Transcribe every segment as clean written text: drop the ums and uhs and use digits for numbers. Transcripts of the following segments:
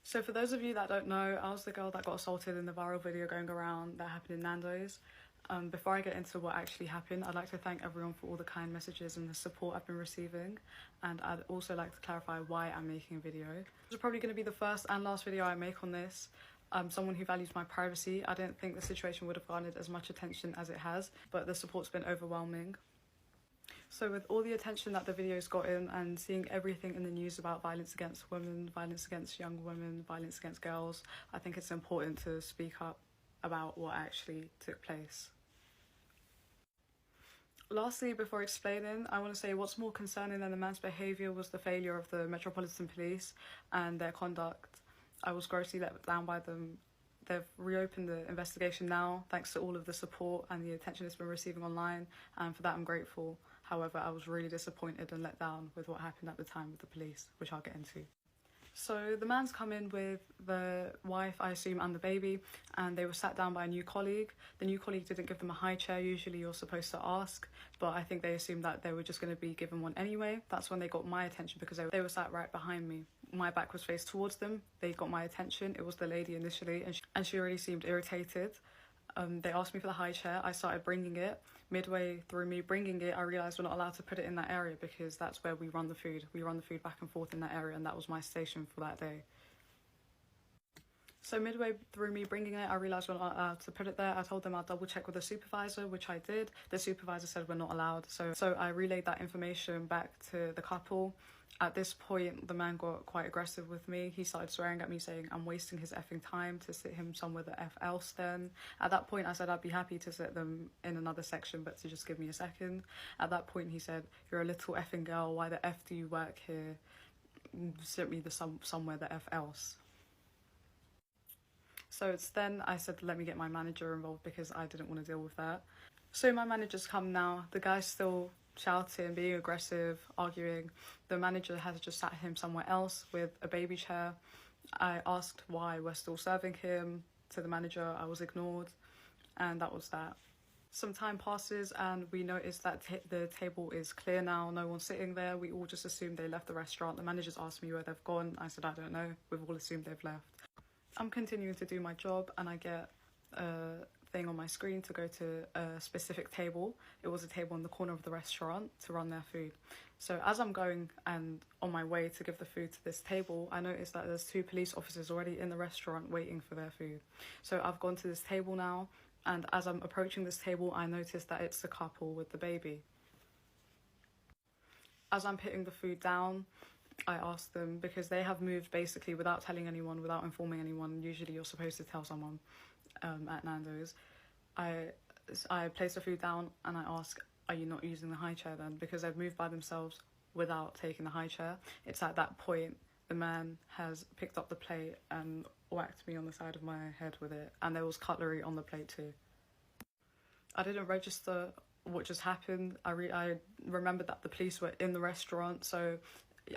So for those of you that don't know, I was the girl that got assaulted in the viral video going around that happened in Nando's. Before I get into what actually happened, I'd like to thank everyone for all the kind messages and the support I've been receiving. And I'd also like to clarify why I'm making a video. This is probably going to be the first and last video I make on this. I'm someone who values my privacy. I didn't think the situation would have garnered as much attention as it has, but the support's been overwhelming. So with all the attention that the video's gotten and seeing everything in the news about violence against women, violence against young women, violence against girls, I think it's important to speak up about what actually took place. Lastly, before explaining, I want to say what's more concerning than the man's behaviour was the failure of the Metropolitan Police and their conduct. I was grossly let down by them. They've reopened the investigation now, thanks to all of the support and the attention it's been receiving online, and for that I'm grateful. However, I was really disappointed and let down with what happened at the time with the police, which I'll get into. So the man's come in with the wife, I assume, and the baby, and they were sat down by a new colleague. The new colleague didn't give them a high chair. Usually you're supposed to ask, but I think they assumed that they were just going to be given one anyway. That's when they got my attention, because they were sat right behind me. My back was faced towards them. They got my attention. It was the lady initially, and she already seemed irritated. They asked me for the high chair. I started bringing it. Midway through me bringing it, I realised we're not allowed to put it in that area because that's where we run the food. We run the food back and forth in that area, and that was my station for that day. So midway through me bringing it, I realised we're not allowed to put it there. I told them I'll double check with the supervisor, which I did. The supervisor said we're not allowed. So I relayed that information back to the couple. At this point, the man got quite aggressive with me. He started swearing at me, saying I'm wasting his effing time to sit him somewhere the F else then. At that point, I said I'd be happy to sit them in another section, but to just give me a second. At that point, he said, you're a little effing girl. Why the F do you work here? Sit me somewhere the F else. So it's then I said, let me get my manager involved because I didn't want to deal with that. So my manager's come now. The guy's still shouting, being aggressive, arguing. The manager has just sat him somewhere else with a baby chair. I asked why we're still serving him to the manager. I was ignored, and that was that. Some time passes and we notice that the table is clear now. No one's sitting there. We all just assumed they left the restaurant. The manager's asked me where they've gone. I said I don't know. We've all assumed they've left. I'm continuing to do my job, and I get a thing on my screen to go to a specific table. It was a table in the corner of the restaurant to run their food. So as I'm going and on my way to give the food to this table, I noticed that there's 2 police officers already in the restaurant waiting for their food. So I've gone to this table now, and as I'm approaching this table, I noticed that it's the couple with the baby. As I'm putting the food down, I asked them, because they have moved basically without telling anyone, without informing anyone. Usually you're supposed to tell someone at Nando's. I place the food down and I ask, are you not using the high chair then? Because they've moved by themselves without taking the high chair. It's at that point the man has picked up the plate and whacked me on the side of my head with it, and there was cutlery on the plate too. I didn't register what just happened. I remembered that the police were in the restaurant, so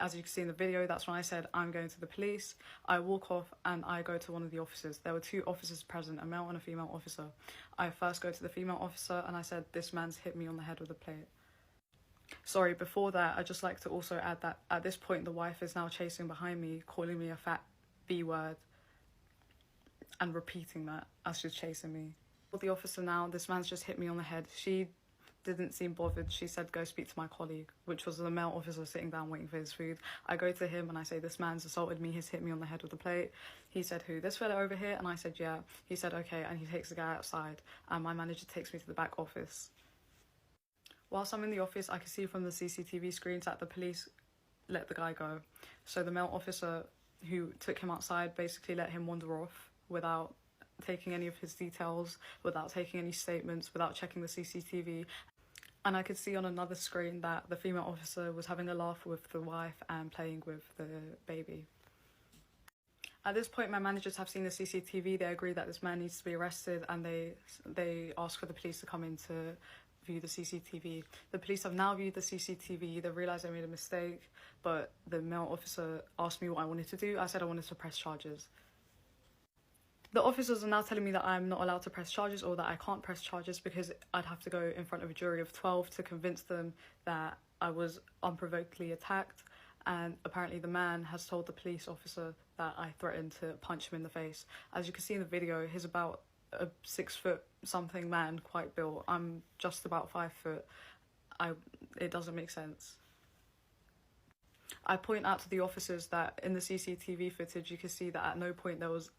as you can see in the video, that's when I said I'm going to the police. I walk off and I go to one of the officers. There were 2 officers present, a male and a female officer. I first go to the female officer and I said, this man's hit me on the head with a plate. Sorry, before that, I'd just like to also add that at this point the wife is now chasing behind me, calling me a fat B word and repeating that as she's chasing me. With the officer now, this man's just hit me on the head. She didn't seem bothered. She said, go speak to my colleague, which was the male officer sitting down waiting for his food. I go to him and I say, this man's assaulted me, he's hit me on the head with a plate. He said, who? This fella over here? And I said, yeah. He said, okay, and he takes the guy outside, and my manager takes me to the back office. Whilst I'm in the office, I can see from the CCTV screens that the police let the guy go. So the male officer who took him outside basically let him wander off without taking any of his details, without taking any statements, without checking the CCTV. And I could see on another screen that the female officer was having a laugh with the wife and playing with the baby. At this point, my managers have seen the CCTV. They agree that this man needs to be arrested, and they ask for the police to come in to view the CCTV. The police have now viewed the CCTV. They realised they made a mistake, but the male officer asked me what I wanted to do. I said I wanted to press charges. The officers are now telling me that I'm not allowed to press charges, or that I can't press charges because I'd have to go in front of a jury of 12 to convince them that I was unprovokedly attacked. And apparently the man has told the police officer that I threatened to punch him in the face. As you can see in the video, he's about a 6 foot something man, quite built. I'm just about 5 foot. It doesn't make sense. I point out to the officers that in the CCTV footage you can see that at no point there was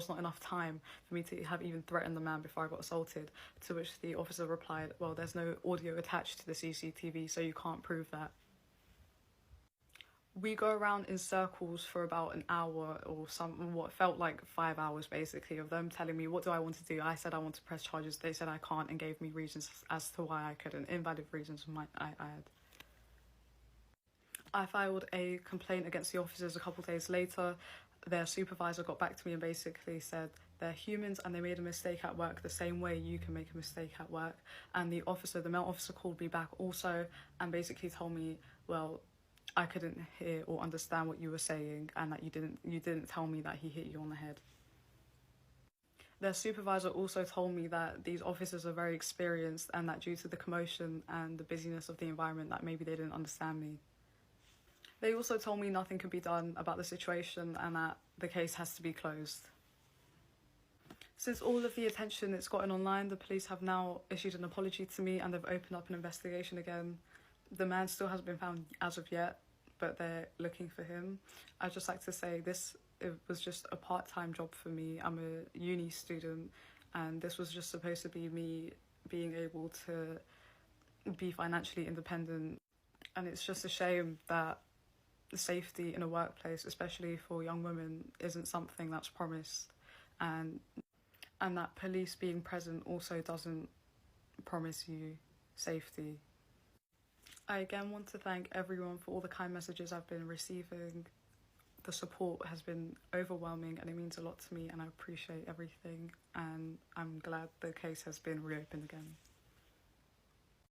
not enough time for me to have even threatened the man before I got assaulted, to which the officer replied, well, there's no audio attached to the CCTV, so you can't prove that. We go around in circles for about an hour, or what felt like 5 hours basically, of them telling me what do I want to do. I said I want to press charges, they said I can't, and gave me reasons as to why I couldn't, invalid reasons I had. I filed a complaint against the officers a couple of days later. Their supervisor got back to me and basically said they're humans and they made a mistake at work the same way you can make a mistake at work. And the male officer called me back also and basically told me, well, I couldn't hear or understand what you were saying, and that you didn't tell me that he hit you on the head. Their supervisor also told me that these officers are very experienced and that due to the commotion and the busyness of the environment that maybe they didn't understand me. They also told me nothing could be done about the situation and that the case has to be closed. Since all of the attention it's gotten online, the police have now issued an apology to me and they've opened up an investigation again. The man still hasn't been found as of yet, but they're looking for him. I'd just like to say it was just a part-time job for me. I'm a uni student and this was just supposed to be me being able to be financially independent. And it's just a shame that safety in a workplace, especially for young women, isn't something that's promised, and that police being present also doesn't promise you safety. I again want to thank everyone for all the kind messages I've been receiving. The support has been overwhelming and it means a lot to me, and I appreciate everything, and I'm glad the case has been reopened again.